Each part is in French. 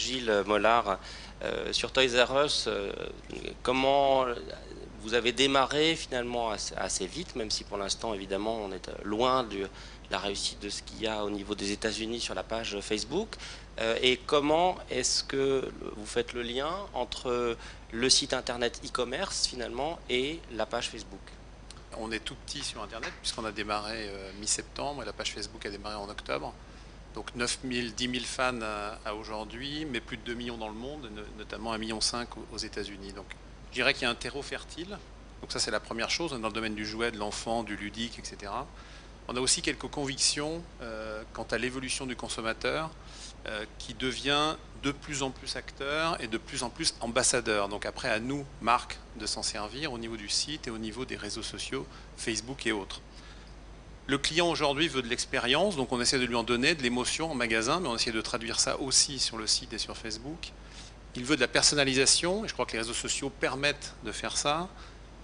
Gilles Mollard. Sur Toys R Us, comment vous avez démarré finalement assez vite, même si pour l'instant, évidemment, on est loin de la réussite de ce qu'il y a au niveau des États-Unis sur la page Facebook. Et comment est-ce que vous faites le lien entre le site internet e-commerce finalement et la page Facebook? On est tout petit sur Internet puisqu'on a démarré mi-septembre et la page Facebook a démarré en octobre. Donc 9 000, 10 000 fans à aujourd'hui, mais plus de 2 millions dans le monde, notamment 1,5 million aux États-Unis. Donc je dirais qu'il y a un terreau fertile. Donc ça c'est la première chose, dans le domaine du jouet, de l'enfant, du ludique, etc. On a aussi quelques convictions quant à l'évolution du consommateur qui devient de plus en plus acteur et de plus en plus ambassadeur. Donc après, à nous, marques, de s'en servir au niveau du site et au niveau des réseaux sociaux, Facebook et autres. Le client aujourd'hui veut de l'expérience, donc on essaie de lui en donner, de l'émotion en magasin, mais on essaie de traduire ça aussi sur le site et sur Facebook. Il veut de la personnalisation, et je crois que les réseaux sociaux permettent de faire ça.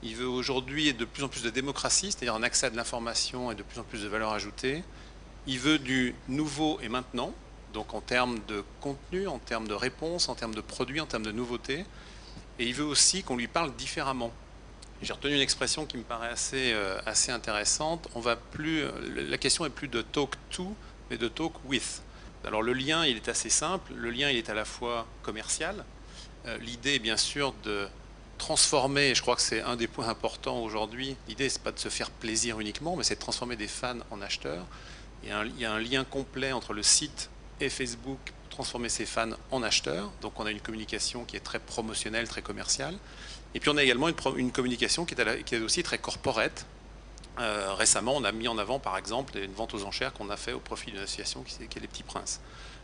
Il veut aujourd'hui de plus en plus de démocratie, c'est-à-dire un accès à de l'information et de plus en plus de valeur ajoutée. Il veut du nouveau et maintenant, donc en termes de contenu, en termes de réponse, en termes de produits, en termes de nouveautés. Et il veut aussi qu'on lui parle différemment. J'ai retenu une expression qui me paraît assez intéressante. La question est plus de talk to, mais de talk with. Alors le lien, il est assez simple. Le lien, il est à la fois commercial. L'idée est bien sûr de transformer, et je crois que c'est un des points importants aujourd'hui, l'idée c'est pas de se faire plaisir uniquement, mais c'est de transformer des fans en acheteurs. Il y a un lien complet entre le site et Facebook pour transformer ses fans en acheteurs. Donc on a une communication qui est très promotionnelle, très commerciale. Et puis on a également une communication qui est aussi très corporate. Récemment, on a mis en avant, par exemple, une vente aux enchères qu'on a fait au profit d'une association qui est les Petits Princes.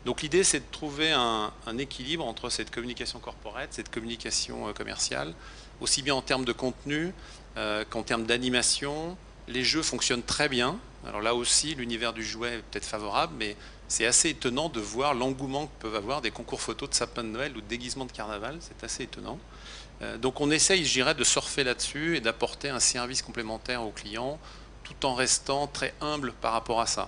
Donc l'idée, c'est de trouver un équilibre entre cette communication corporate, cette communication commerciale, aussi bien en termes de contenu qu'en termes d'animation. Les jeux fonctionnent très bien. Alors là aussi, l'univers du jouet est peut-être favorable, mais c'est assez étonnant de voir l'engouement que peuvent avoir des concours photos de sapin de Noël ou de déguisement de carnaval. C'est assez étonnant. Donc on essaye, je dirais, de surfer là-dessus et d'apporter un service complémentaire aux clients tout en restant très humble par rapport à ça.